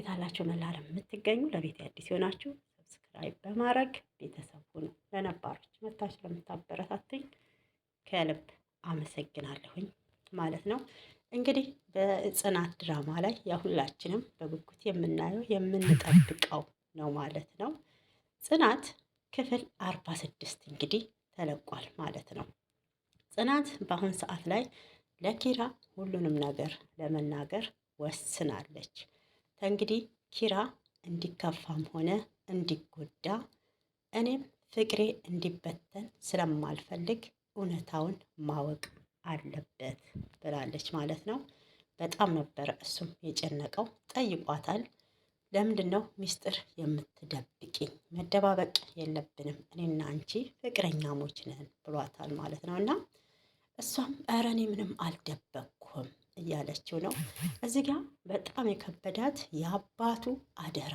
ታላችሁ መላለም የምትገኙ ለቤት አዲስ የሆናችሁ ሰብስክራይብ በማድረግ ቤተሰብ ሁኑ። ለነባሮች መታችሁ ለምታበረታቱኝ ከልብ አመሰግናለሁኝ ማለት ነው። እንግዲህ በጽናት ድራማ ላይ ሁላችንም በጉጉት የምናየው የምንጠብቀው ነው ማለት ነው። ጽናት ክፍል 46 እንግዲህ ተለቋል ማለት ነው። ጽናት በአሁን ሰዓት ላይ ለኪራ ሁሉንም ነገር ለመናገር ወስናለች። ከእንግዲህ ኪራ እንዲከፋም ሆነ እንዲጎዳ እኔም ፍቅሬ እንዲበተን ስለማልፈልግ እውነታውን ማወቅ አለበት ብላለች ማለት ነው። በጣም ነበረ እሱም የጨነቀው። ጠይቋታል። ለምንድን ነው ሚስጥር የምትደብቂኝ? መደባበቅ የለብንም እኔና አንቺ ፍቅረኛሞች ነን ብሏታል ማለት ነው። እና እሷም ኧረ እኔ ምንም አልደበቅኩም እያለችው ነው። እዚህ ጋር በጣም የከበዳት የአባቱ አደራ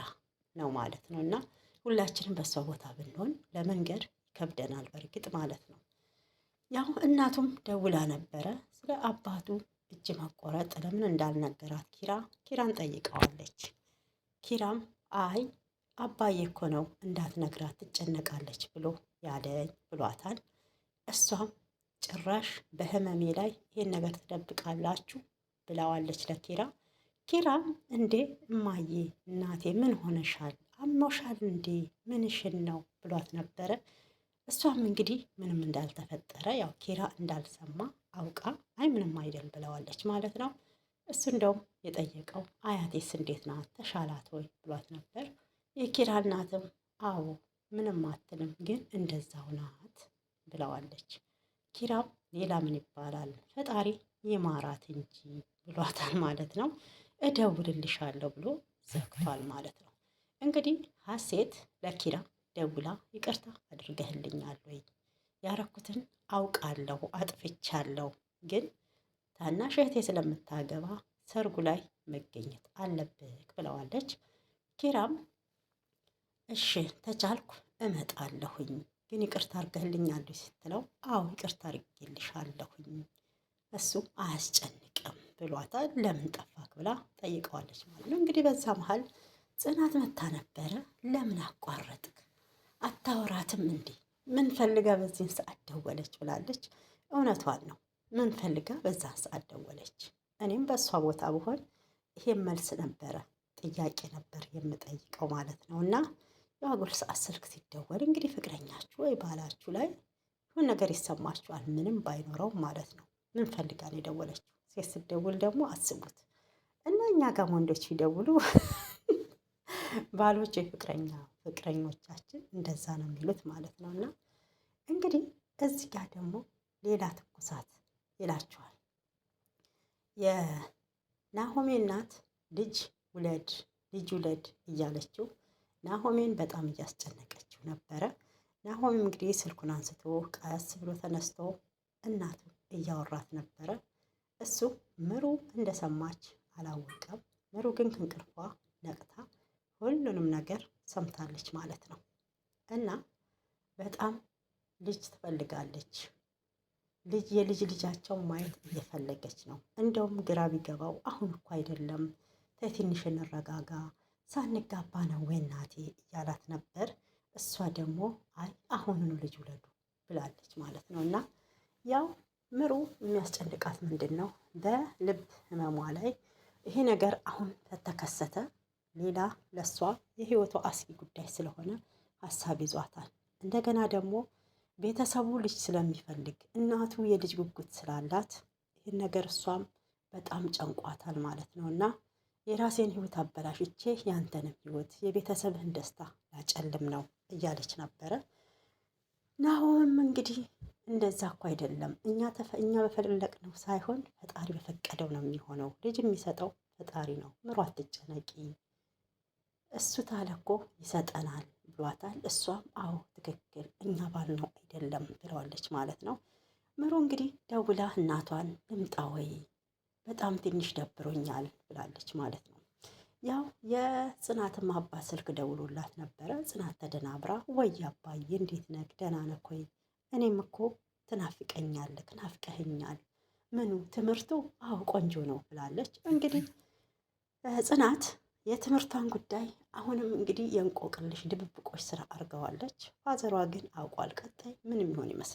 ነው ማለት ነው። እና ሁላችንም በሷ ቦታ ብንሆን ለመንገድ ይከብደናል በእርግጥ ማለት ነው። ያው እናቱም ደውላ ነበረ ስለ አባቱ እጅ መቆረጥ ለምን እንዳልነገራት ኪራን ጠይቀዋለች። ኪራም አይ አባዬ እኮ ነው እንዳትነግራት ትጨነቃለች ብሎ ያለኝ ብሏታል። እሷም ጭራሽ በህመሜ ላይ ይሄን ነገር ትደብቃላችሁ ብለዋለች ለኪራ። ኪራም እንዴ እማዬ እናቴ ምን ሆነሻል? አሞሻል እንዴ? ምንሽን ነው ብሏት ነበረ። እሷም እንግዲህ ምንም እንዳልተፈጠረ ያው ኪራ እንዳልሰማ አውቃ አይ ምንም አይደል ብለዋለች ማለት ነው። እሱ እንደውም የጠየቀው አያቴስ እንዴት ናት ተሻላት ወይ ብሏት ነበር። የኪራ እናትም አዎ ምንም አትልም ግን እንደዛው ናት ብለዋለች። ኪራም ሌላ ምን ይባላል ፈጣሪ ይማራት እንጂ ብሏታል ማለት ነው። እደውልልሻለሁ ብሎ ዘግቷል ማለት ነው። እንግዲህ ሀሴት ለኪራ ደውላ ይቅርታ አድርገህልኛል ወይ? ያረኩትን አውቃለሁ አጥፍቻለሁ፣ ግን ታናሽ እህቴ ስለምታገባ ሰርጉ ላይ መገኘት አለብህ ብለዋለች። ኪራም እሺ ተቻልኩ እመጣለሁኝ፣ ግን ይቅርታ አድርገህልኛል ስትለው አዎ ይቅርታ አድርጌልሻለሁኝ እሱ አያስጨንቅም ብሏታል። ለምን ጠፋክ ብላ ጠይቀዋለች ማለት ነው። እንግዲህ በዛ መሀል ጽናት መታ ነበረ። ለምን አቋረጥክ? አታወራትም እንዴ? ምን ፈልጋ በዚህን ሰዓት ደወለች ብላለች። እውነቷን ነው። ምን ፈልጋ በዛን ሰዓት ደወለች? እኔም በእሷ ቦታ ብሆን ይሄን መልስ ነበረ ጥያቄ ነበር የምጠይቀው ማለት ነው። እና የአጉል ሰዓት ስልክ ሲደወል እንግዲህ ፍቅረኛችሁ ወይ ባላችሁ ላይ ይሁን ነገር ይሰማችኋል፣ ምንም ባይኖረውም ማለት ነው። ምን ፈልጋ ነው የደወለችው? ሴት ስትደውል ደግሞ አስቡት እና እኛ ጋር ወንዶች ሲደውሉ ባሎች ፍቅረኞቻችን እንደዛ ነው የሚሉት ማለት ነው። እና እንግዲህ እዚህ ጋር ደግሞ ሌላ ትኩሳት ይላችኋል። የናሆሜ እናት ልጅ ውለድ እያለችው ናሆሜን በጣም እያስጨነቀችው ነበረ። ናሆሜም እንግዲህ ስልኩን አንስቶ ቀስ ብሎ ተነስቶ እናቱ እያወራት ነበረ። እሱ ምሩ እንደሰማች አላወቀም። ምሩ ግን ከእንቅልፏ ነቅታ ሁሉንም ነገር ሰምታለች ማለት ነው። እና በጣም ልጅ ትፈልጋለች። የልጅ ልጃቸው ማየት እየፈለገች ነው። እንደውም ግራ ቢገባው አሁን እኮ አይደለም ትንሽ እንረጋጋ፣ ሳንጋባ ነው ወይ እናቴ እያላት ነበር። እሷ ደግሞ አይ አሁኑኑ ልጅ ውለዱ ብላለች ማለት ነው። እና ያው ምሩ የሚያስጨንቃት ምንድን ነው? በልብ ህመሟ ላይ ይሄ ነገር አሁን ከተከሰተ ሌላ ለሷ የህይወቷ አስጊ ጉዳይ ስለሆነ ሀሳብ ይዟታል። እንደገና ደግሞ ቤተሰቡ ልጅ ስለሚፈልግ እናቱ የልጅ ጉጉት ስላላት ይህን ነገር እሷም በጣም ጨንቋታል ማለት ነው። እና የራሴን ህይወት አበላሽቼ ያንተንም ህይወት የቤተሰብህን ደስታ ላጨልም ነው እያለች ነበረ። ናሆምም እንግዲህ እንደዛ እኮ አይደለም፣ እኛ በፈለግነው ሳይሆን ፈጣሪ በፈቀደው ነው የሚሆነው፣ ልጅ የሚሰጠው ፈጣሪ ነው፣ ምሩ አትጨነቂ፣ እሱ ታለ እኮ ይሰጠናል ብሏታል። እሷም አዎ ትክክል፣ እኛ ባልነው አይደለም ብለዋለች ማለት ነው። ምሩ እንግዲህ ደውላ እናቷን ልምጣ ወይ በጣም ትንሽ ደብሮኛል ብላለች ማለት ነው። ያው የጽናትም አባት ስልክ ደውሎላት ነበረ። ጽናት ተደናብራ ወይ አባዬ እንዴት ነህ? ደህና ነህ ወይ? እኔም እኮ ትናፍቀኛለህ፣ ናፍቀኸኛል። ምኑ ትምህርቱ? አዎ ቆንጆ ነው ብላለች። እንግዲህ ጽናት የትምህርቷን ጉዳይ አሁንም እንግዲህ የእንቆቅልሽ ድብብቆች ስራ አድርገዋለች። ፋዘሯ ግን አውቋል። ቀጣይ ምንም ይሆን ይመስላል?